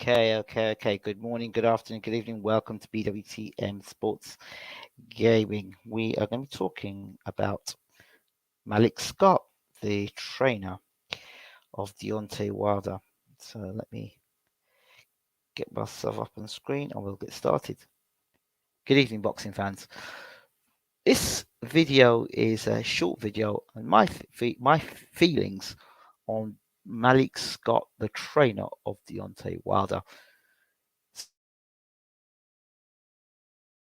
Okay. Good morning, good afternoon, good evening. Welcome to BWTM Sports Gaming. We are going to be talking about Malik Scott, the trainer of Deontay Wilder. So let me get myself up on the screen and we'll get started. Good evening, boxing fans. This video is a short video on my feelings on Malik Scott, the trainer of Deontay Wilder.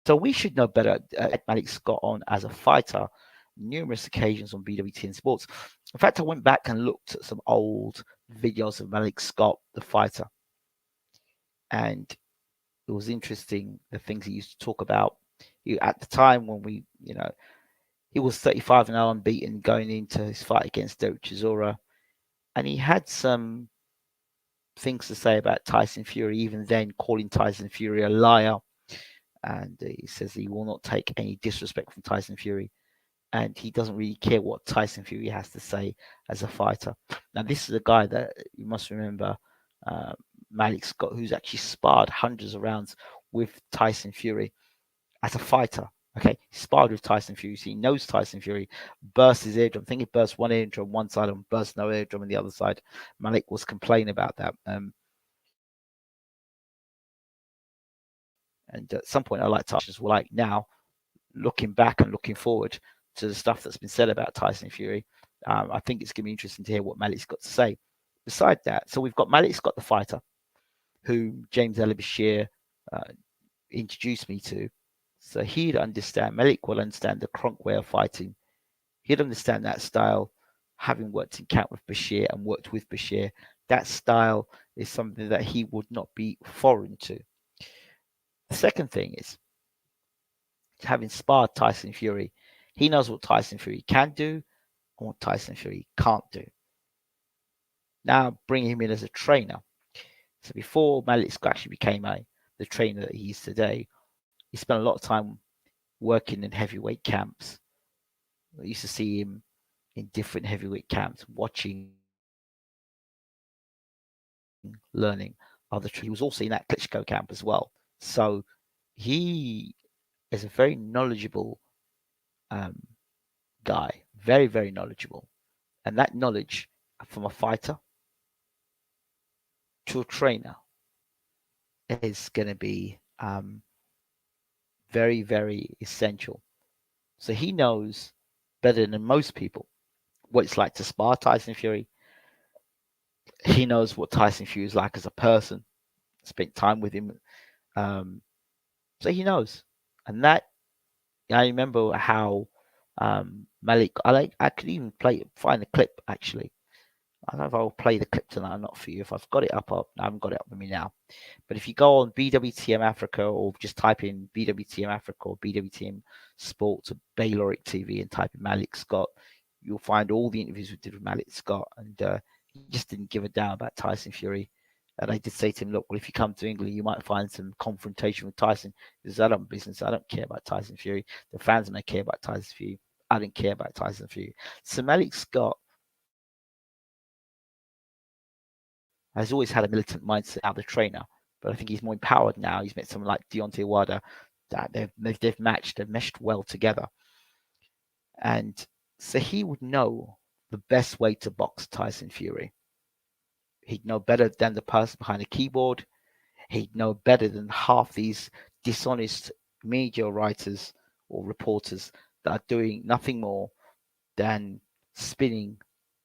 So we should know better. Malik Scott on as a fighter numerous occasions on BWTM Sports. In fact, I went back and looked at some old videos of Malik Scott, the fighter, and it was interesting the things he used to talk about. At the time when he was 35-0 unbeaten going into his fight against Derek Chisora, and he had some things to say about Tyson Fury, even then calling Tyson Fury a liar. And he says he will not take any disrespect from Tyson Fury, and he doesn't really care what Tyson Fury has to say as a fighter. Now, this is a guy that you must remember, Malik Scott, who's actually sparred hundreds of rounds with Tyson Fury as a fighter. Okay, he sparred with Tyson Fury, so he knows Tyson Fury. Burst his eardrum. I think he burst one eardrum on one side and burst no eardrum on the other side. Malik was complaining about that. And at some point, I like Tyson. Well, like now, looking back and looking forward to the stuff that's been said about Tyson Fury, I think it's going to be interesting to hear what Malik's got to say. Beside that, so we've got Malik Scott, the fighter, who James BASHIR introduced me to. So he'd understand, Malik will understand the Kronk way of fighting. He'd understand that style, having worked in camp with BASHIR and worked with BASHIR. That style is something that he would not be foreign to. The second thing is, having sparred Tyson Fury, he knows what Tyson Fury can do and what Tyson Fury can't do. Now bring him in as a trainer. So before Malik Scott actually became the trainer that he is today, he spent a lot of time working in heavyweight camps. I used to see him in different heavyweight camps, watching, learning other. He was also in that KLITSCKO camp as well. So he is a very knowledgeable guy, very, very knowledgeable. And that knowledge from a fighter to a trainer is going to be very, very essential. So he knows better than most people what it's like to spar Tyson Fury. He knows what Tyson Fury is like as a person. Spent time with him, so he knows. And that I remember how Malik. I could even find the clip actually. I don't know if I'll play the clip tonight or not for you. If I've got it up, I haven't got it up with me now. But if you go on BWTM Africa or just type in BWTM Africa or BWTM Sports or BAYLORIC TV and type in Malik Scott, you'll find all the interviews we did with Malik Scott. And he just didn't give a damn about Tyson Fury. And I did say to him, look, well, if you come to England, you might find some confrontation with Tyson. Because I don't business. I don't care about Tyson Fury. The fans may care about Tyson Fury. I don't care about Tyson Fury. So Malik Scott has always had a militant mindset out of the trainer, but I think he's more empowered now. He's met someone like Deontay Wilder that they've meshed well together. And so he would know the best way to box Tyson Fury. He'd know better than the person behind the keyboard. He'd know better than half these dishonest media writers or reporters that are doing nothing more than spinning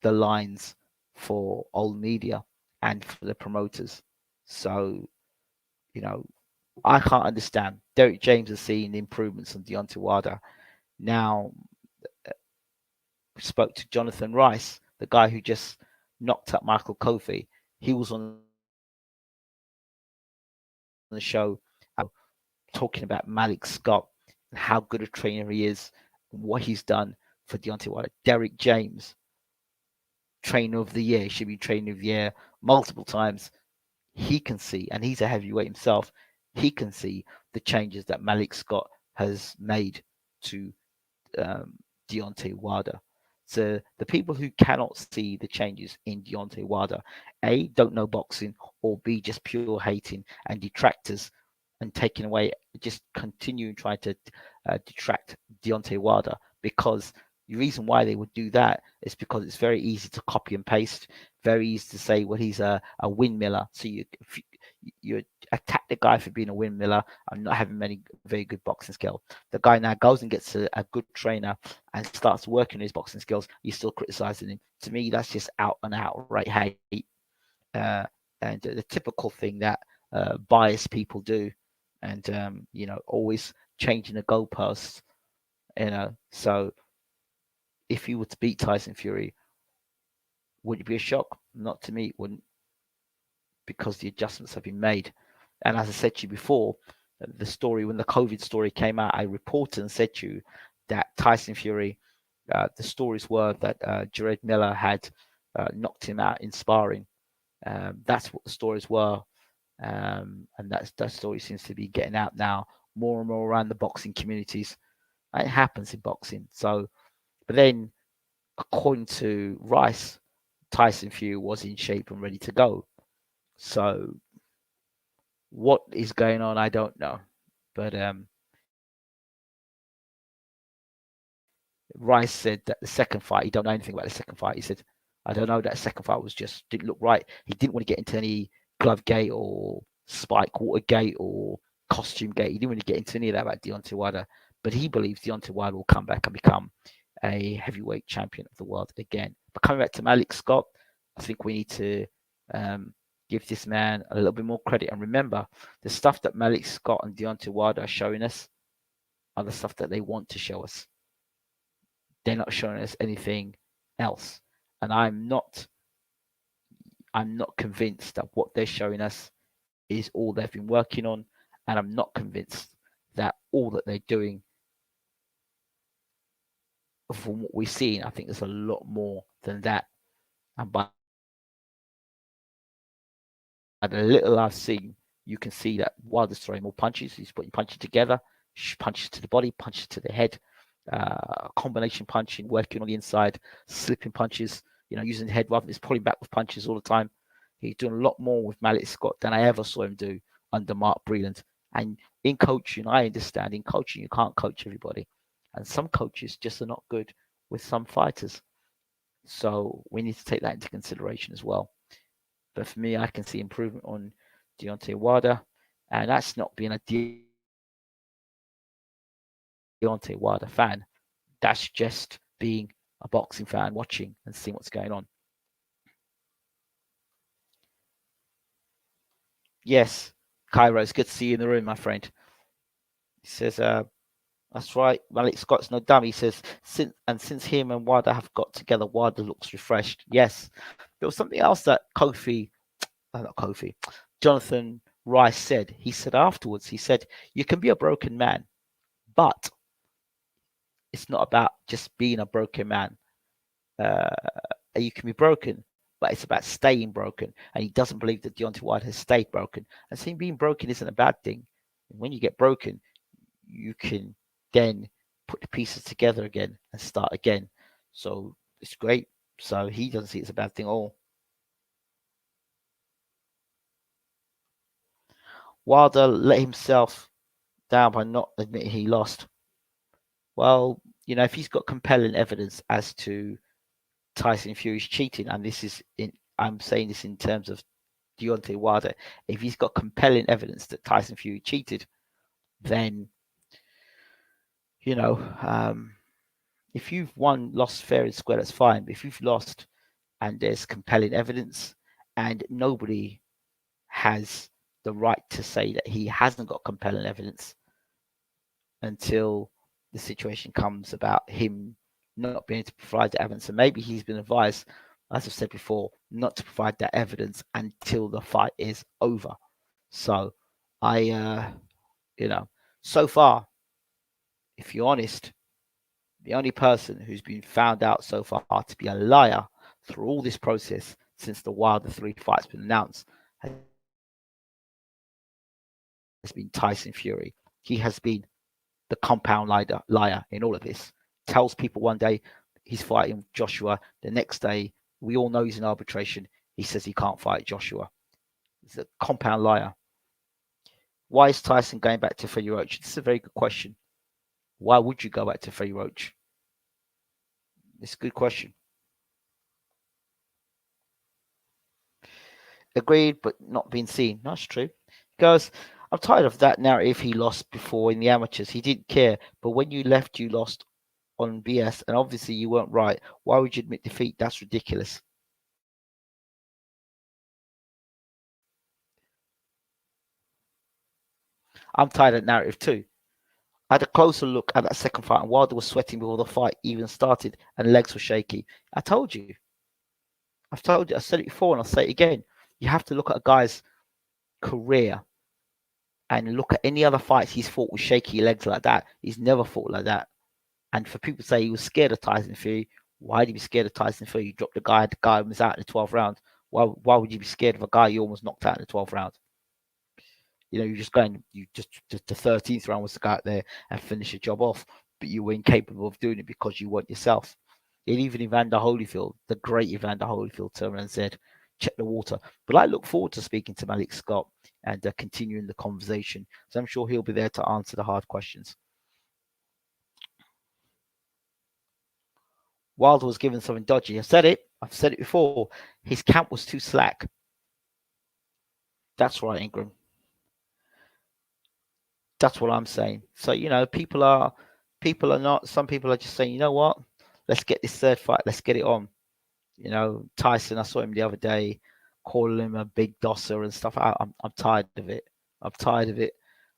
the lines for old media and for the promoters. So, I can't understand. Derrick James has seen improvements on Deontay Wilder. Now, we spoke to Jonathan Rice, the guy who just knocked up Michael Kofi. He was on the show talking about Malik Scott and how good a trainer he is and what he's done for Deontay Wilder. Derrick James, trainer of the year, should be trainer of the year multiple times. He can see, and he's a heavyweight himself, he can see the changes that Malik Scott has made to Deontay Wilder. So the people who cannot see the changes in Deontay Wilder, A, don't know boxing, or B, just pure hating and detractors and taking away, just continue trying to detract Deontay Wilder, because the reason why they would do that is because it's very easy to copy and paste, very easy to say, well, he's a windmiller. So you attack the guy for being a windmiller and not having many very good boxing skill. The guy now goes and gets a good trainer and starts working his boxing skills. You're still criticizing him. To me, that's just out and outright hate, uh, and the typical thing that biased people do, and always changing the goalposts. So if you were to beat Tyson Fury, would it be a shock? Not to me, it wouldn't, because the adjustments have been made. And as I said to you before, the story, when the COVID story came out, I reported and said to you that Tyson Fury, the stories were that Jared Miller had knocked him out in sparring. That's what the stories were. And that story seems to be getting out now more and more around the boxing communities. It happens in boxing. So, but then, according to Rice, Tyson Fury was in shape and ready to go. So, what is going on, I don't know. But Rice said that the second fight, he don't know anything about the second fight. He said, I don't know, that second fight was just didn't look right. He didn't want to get into any glove gate or spike water gate or costume gate. He didn't want to get into any of that about Deontay Wilder. But he believes Deontay Wilder will come back and become a heavyweight champion of the world again. But coming back to Malik Scott, I think we need to give this man a little bit more credit. And remember, the stuff that Malik Scott and Deontay Wilder are showing us are the stuff that they want to show us. They're not showing us anything else. And I'm not convinced that what they're showing us is all they've been working on. And I'm not convinced that all that they're doing, from what we've seen, I think there's a lot more than that. And by the little I've seen, you can see that Wilder's throwing more punches. He's putting punches together, punches to the body, punches to the head, combination punching, working on the inside, slipping punches, using the head rather than just pulling back with punches all the time. He's doing a lot more with Malik Scott than I ever saw him do under Mark Breland. And in coaching, I understand, in coaching, you can't coach everybody. And some coaches just are not good with some fighters. So we need to take that into consideration as well. But for me, I can see improvement on Deontay Wilder. And that's not being a Deontay Wilder fan. That's just being a boxing fan, watching and seeing what's going on. Yes, Cairo, it's good to see you in the room, my friend. He says, that's right, Malik Scott's no dummy. He says, since him and Wilder have got together, Wilder looks refreshed. Yes. There was something else that Jonathan Rice said. He said afterwards, he said, you can be a broken man, but it's not about just being a broken man. You can be broken, but it's about staying broken. And he doesn't believe that Deontay Wilder has stayed broken. And so being broken isn't a bad thing. When you get broken, you can then put the pieces together again and start again. So it's great. So he doesn't see it as a bad thing at all. Wilder let himself down by not admitting he lost. Well, if he's got compelling evidence as to Tyson Fury's cheating, and I'm saying this in terms of Deontay Wilder, if he's got compelling evidence that Tyson Fury cheated, then if you've lost fair and square, that's fine. But if you've lost and there's compelling evidence and nobody has the right to say that he hasn't got compelling evidence until the situation comes about him not being able to provide the evidence. And maybe he's been advised, as I've said before, not to provide that evidence until the fight is over. So so far, if you're honest, the only person who's been found out so far to be a liar through all this process since the Wilder 3 fight's been announced has been Tyson Fury. He has been the compound liar in all of this. Tells people one day he's fighting Joshua. The next day, we all know he's in arbitration. He says he can't fight Joshua. He's a compound liar. Why is Tyson going back to Freddie Roach? This is a very good question. Why would you go back to Freddie Roach? It's a good question. Agreed, but not being seen. That's true. Because I'm tired of that narrative he lost before in the amateurs. He didn't care. But when you left, you lost on BS. And obviously you weren't right. Why would you admit defeat? That's ridiculous. I'm tired of that narrative too. I had a closer look at that second fight, and Wilder was sweating before the fight even started, and legs were shaky. I told you. I've told you. I said it before, and I'll say it again. You have to look at a guy's career and look at any other fights he's fought with shaky legs like that. He's never fought like that. And for people to say he was scared of Tyson Fury, why did he be scared of Tyson Fury? You dropped the guy was out in the 12th round. Why would you be scared of a guy you almost knocked out in the 12th round? You know, the 13th round was to go out there and finish the job off, but you were incapable of doing it because you weren't yourself. And even Evander Holyfield, the great Evander Holyfield, turned around and said, check the water. But I look forward to speaking to Malik Scott and continuing the conversation. So I'm sure he'll be there to answer the hard questions. Wilder was given something dodgy. I've said it before. His camp was too slack. That's right, Ingram. That's what I'm saying. So, you know, people are not, some people are just saying, you know what? Let's get this third fight. Let's get it on. You know, Tyson, I saw him the other day calling him a big dosser and stuff. I'm tired of it. I'm tired of it.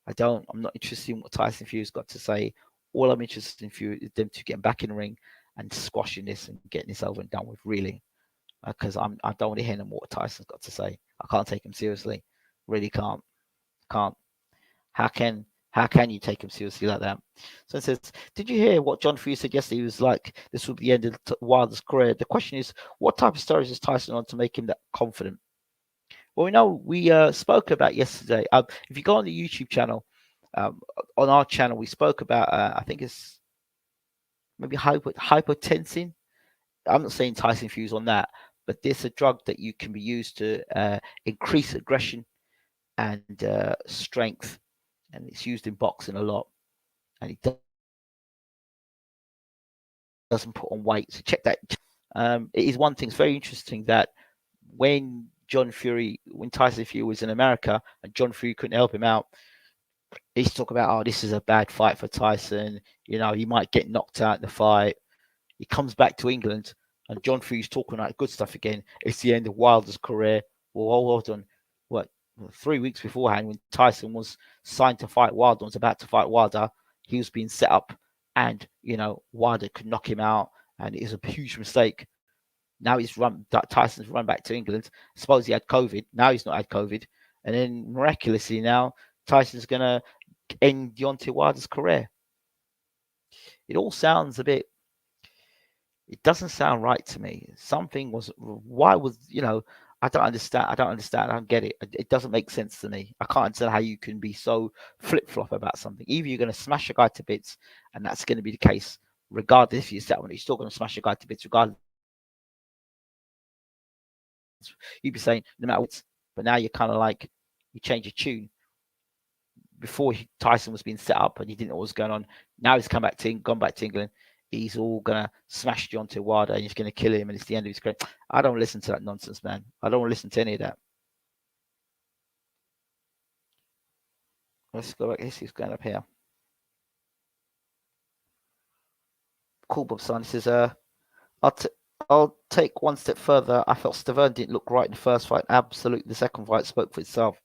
I'm not interested in what Tyson Fury's got to say. All I'm interested in Fury is them to get back in the ring and squashing this and getting this over and done with, really. Because I don't want to hear no more what Tyson's got to say. I can't take him seriously. Really can't. Can't. How can you take him seriously like that? So it says, did you hear what John Fury said yesterday? He was like, this will be the end of Wilder's career. The question is, what type of stories is Tyson on to make him that confident? Well, we know we spoke about yesterday. If you go on the YouTube channel, on our channel, we spoke about, I think it's maybe hypotensin. I'm not saying Tyson Fury's on that, but there's a drug that you can be used to increase aggression and strength, and it's used in boxing a lot, and it doesn't put on weight. So check that. It is one thing. It's very interesting that when Tyson Fury was in America and John Fury couldn't help him out, he's talking about, oh, this is a bad fight for Tyson. You know, he might get knocked out in the fight. He comes back to England and John Fury's talking like good stuff again. It's the end of Wilder's career. Well, hold on. What, 3 weeks beforehand, when Tyson was signed to fight Wilder, was about to fight Wilder, he was being set up, and you know Wilder could knock him out, and it was a huge mistake. Now Tyson's run back to England. I suppose he had COVID. Now he's not had COVID, and then miraculously now Tyson's gonna end Deontay Wilder's career. It all sounds a bit. It doesn't sound right to me. Something was. Why was, you know? I don't understand. I don't get it. It doesn't make sense to me. I can't understand how you can be so flip-flop about something. Either you're going to smash a guy to bits, and that's going to be the case, regardless if you set one. You're still going to smash a guy to bits, regardless. You'd be saying, no matter what. But now you're kind of like, you change your tune. Before Tyson was being set up and he didn't know what was going on. Now he's gone back to England. He's all gonna smash Deontay Wilder and he's gonna kill him, and it's the end of his career. I don't listen to that nonsense, man. I don't listen to any of that. Let's go back. This is going up here. Cool, Bob Son. This is I'll take one step further. I felt Stavern didn't look right in the first fight. Absolutely, the second fight spoke for itself.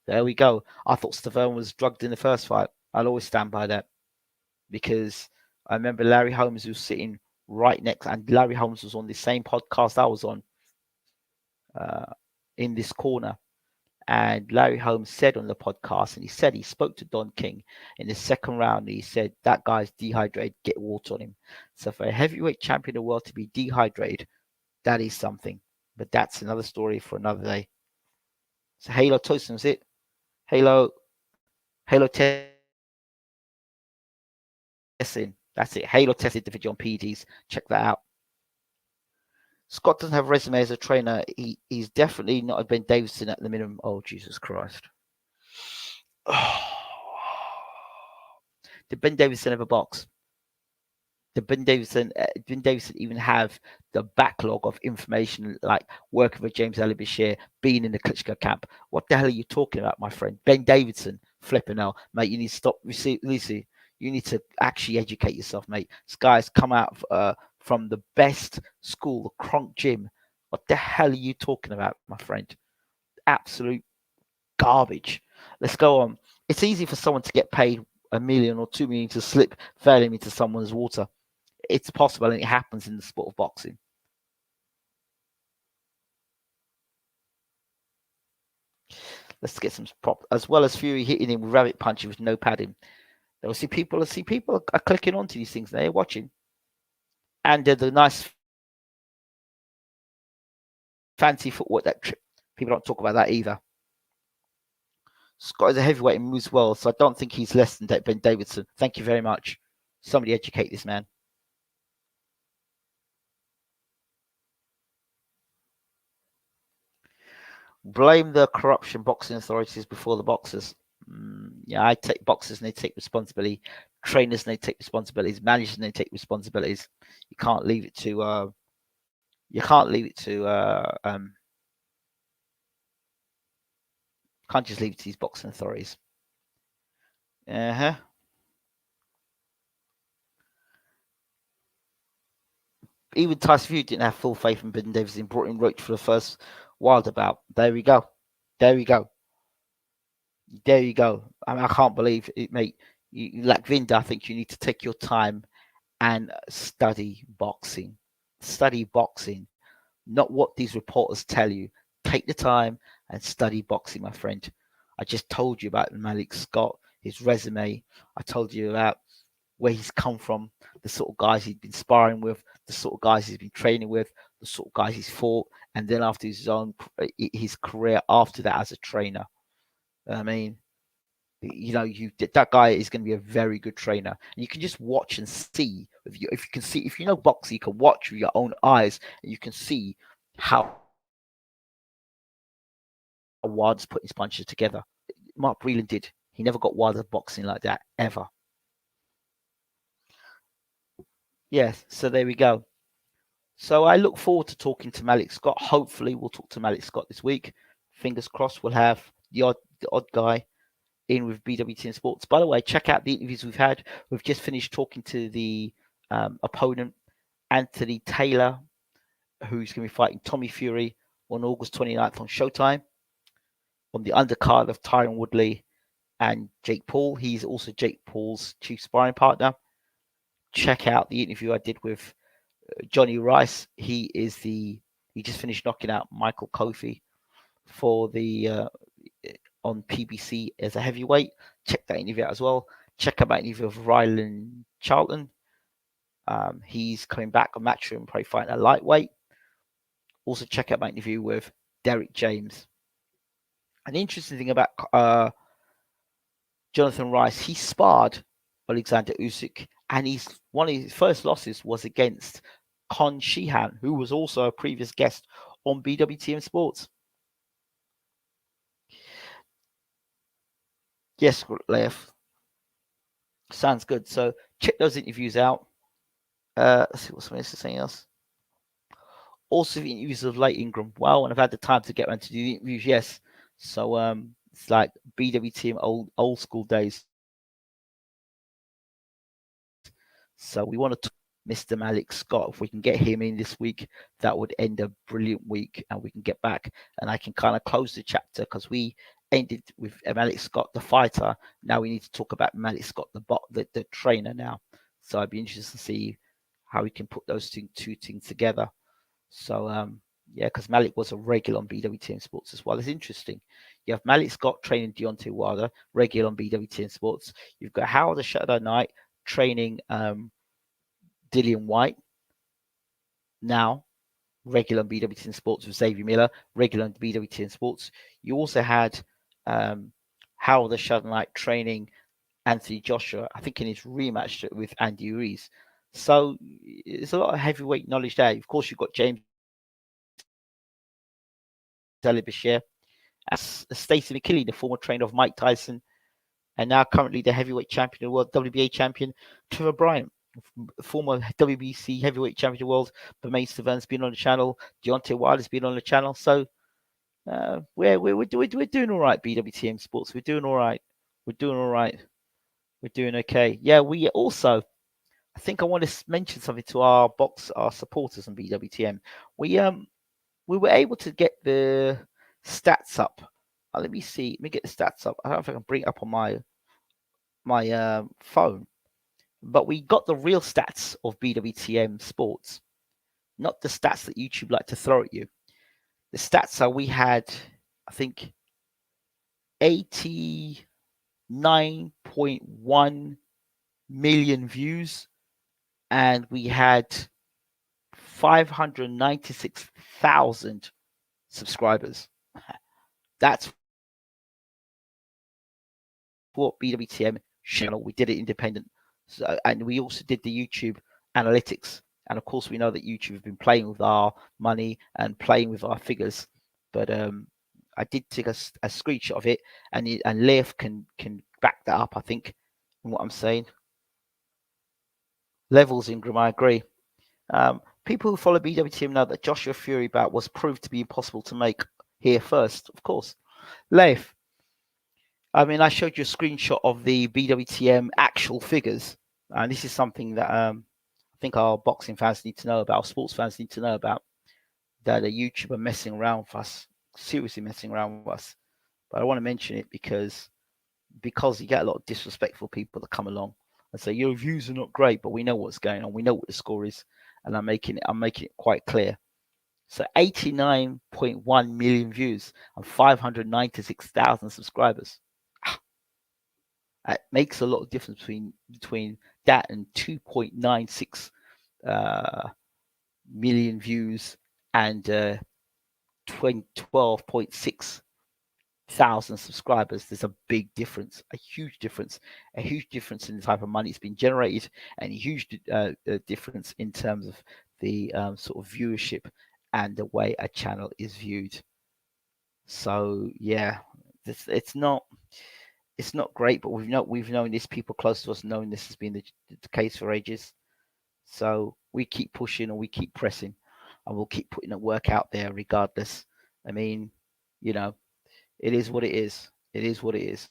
There we go. I thought Stavern was drugged in the first fight. I'll always stand by that, because I remember Larry Holmes was sitting right next, and Larry Holmes was on the same podcast I was on, in this corner. And Larry Holmes said on the podcast, and he said he spoke to Don King in the second round. He said, that guy's dehydrated, get water on him. So for a heavyweight champion of the world to be dehydrated, that is something. But that's another story for another day. So Halo TYSON was it. Halo testing. That's it. Halo tested the video on PEDs. Check that out. Scott doesn't have a resume as a trainer. He's definitely not a Ben Davison at the minimum. Oh, Jesus Christ. Did Ben Davison ever box? Did Ben Davison even have the backlog of information like working with James Ali Bashir, being in the KLITSCKO camp? What the hell are you talking about, my friend? Ben Davison, flipping hell, mate. You need to stop. Lucy, you need to actually educate yourself, mate. This guy's come out from the best school, the Kronk Gym. What the hell are you talking about, my friend? Absolute garbage. Let's go on. It's easy for someone to get paid $1 million or $2 million to slip Fairley into someone's water. It's possible, and it happens in the sport of boxing. Let's get some prop, as well as Fury hitting him with rabbit punches with no padding. They'll see people are clicking onto these things. They're watching, and the nice fancy footwork that trip. People don't talk about that either. Scott is a heavyweight and moves well, so I don't think he's less than Ben Davison. Thank you very much. Somebody educate this man. Blame the corruption boxing authorities before the boxers. Yeah, I take boxers and they take responsibility. Trainers and they take responsibilities. Managers and they take responsibilities. You can't leave it to. Can't just leave it to these boxing authorities. Even Tyson Fury didn't have full faith in Ben Davison. Brought in Roach for the first Wilder bout. There we go. There we go. There you go. I mean, I can't believe it, mate. You, like Vinda, I think you need to take your time and study boxing. Study boxing, not what these reporters tell you. Take the time and study boxing, my friend. I just told you about Malik Scott, his resume. I told you about where he's come from, the sort of guys he's been sparring with, the sort of guys he's been training with, the sort of guys he's fought, and then after his career after that as a trainer. I mean, you know, that guy is going to be a very good trainer. And you can just watch and see. If you know boxing, you can watch with your own eyes, and you can see how Wilder's put his punches together. Mark Breland did. He never got Wilder boxing like that ever. Yes, so there we go. So I look forward to talking to Malik Scott. Hopefully, we'll talk to Malik Scott this week. Fingers crossed, we'll have the odd guy in with BWTM Sports. By the way, check out the interviews we've had. We've just finished talking to the opponent, Anthony Taylor, who's going to be fighting Tommy Fury on August 29th on Showtime, on the undercard of Tyron Woodley and Jake Paul. He's also Jake Paul's chief sparring partner. Check out the interview I did with Johnny Rice. He just finished knocking out Michael Kofi for the on PBC as a heavyweight. Check that interview out as well. Check out my interview with Ryland Charlton. He's coming back on Matchroom, probably fighting a lightweight. Also check out my interview with Derrick James. An interesting thing about Jonathan Rice, he sparred Alexander Usyk, and one of his first losses was against Con Sheehan, who was also a previous guest on BWTM Sports. Yes, Leif. Sounds good. So check those interviews out. Let's see what's something else. Also, the interviews of Late Ingram. Well, and I've had the time to get around to do the interviews. Yes. So it's like BWTM old school days. So we want to talk Mr. Malik Scott. If we can get him in this week, that would end a brilliant week, and we can get back and I can kind of close the chapter because we ended with Malik Scott, the fighter. Now we need to talk about Malik Scott, the trainer now. So I'd be interested to see how we can put those two things together. So yeah, because Malik was a regular on BWTM Sports as well. It's interesting. You have Malik Scott training Deontay Wilder, regular on BWTM Sports. You've got Howard the Shadow Knight training Dillian White, now regular on BWTN Sports with Xavier Miller, regular on BWTN Sports. You also had Howard the Shadow Knight training Anthony Joshua, I think in his rematch with Andy Ruiz. So there's a lot of heavyweight knowledge there. Of course, you've got James BASHIR, Stacey McKinley, the former trainer of Mike Tyson, and now currently the heavyweight champion of the world, WBA champion, Trevor Bryant, former WBC heavyweight champion of the world. Bermane Stivern's been on the channel. Deontay Wilder's been on the channel. So we're doing all right, BWTM Sports. We're doing all right. We're doing all right. We're doing okay. Yeah, we also, I think I want to mention something to our supporters on BWTM. We were able to get the stats up. Let me see. Let me get the stats up. I don't know if I can bring it up on my phone, but we got the real stats of BWTM Sports, not the stats that YouTube like to throw at you. The stats are we had, I think, 89.1 million views, and we had 596,000 subscribers. That's what BWTM channel. We did it independent, so, and we also did the YouTube analytics. And of course, we know that YouTube have been playing with our money and playing with our figures. But I did take a screenshot of it, and Leif can back that up, I think, in what I'm saying. Levels, Ingram, I agree. People who follow BWTM know that Joshua Fury bout was proved to be impossible to make here first, of course. Leif, I mean, I showed you a screenshot of the BWTM actual figures, and this is something that I think our boxing fans need to know about, our sports fans need to know about, that the YouTube are messing around with us, seriously messing around with us. But I want to mention it because you get a lot of disrespectful people that come along and say your views are not great, but we know what's going on, we know what the score is, and I'm making it quite clear. So 89.1 million views and 596,000 subscribers. It makes a lot of difference between that and 2.96 million views and 12.6 thousand subscribers. There's a big difference, a huge difference in the type of money that's been generated, and a huge difference in terms of the sort of viewership and the way a channel is viewed. So yeah, it's not great, but we've known this. People close to us knowing this has been the case for ages. So we keep pushing and we keep pressing, and we'll keep putting the work out there regardless. I mean, you know, it is what it is. It is what it is.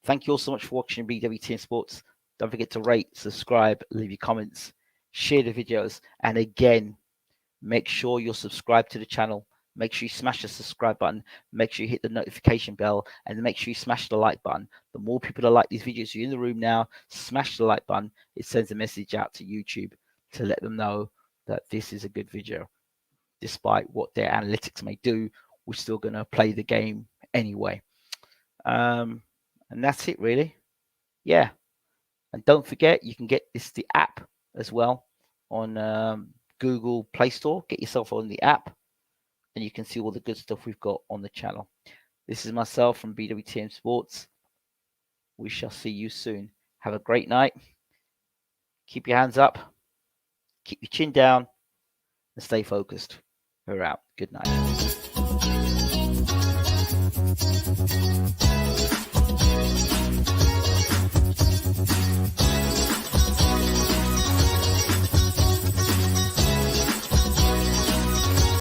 Thank you all so much for watching BWTM Sports. Don't forget to rate, subscribe, leave your comments, share the videos, and again, make sure you're subscribed to the channel. Make sure you smash the subscribe button. Make sure you hit the notification bell, and make sure you smash the like button. The more people that like these videos, you're in the room now, smash the like button. It sends a message out to YouTube to let them know that this is a good video. Despite what their analytics may do, we're still going to play the game anyway. And that's it, really. Yeah. And don't forget, you can get the app as well on Google Play Store. Get yourself on the app, and you can see all the good stuff we've got on the channel. This is myself from BWTM Sports. We shall see you soon. Have a great night. Keep your hands up. Keep your chin down. And stay focused. We're out. Good night.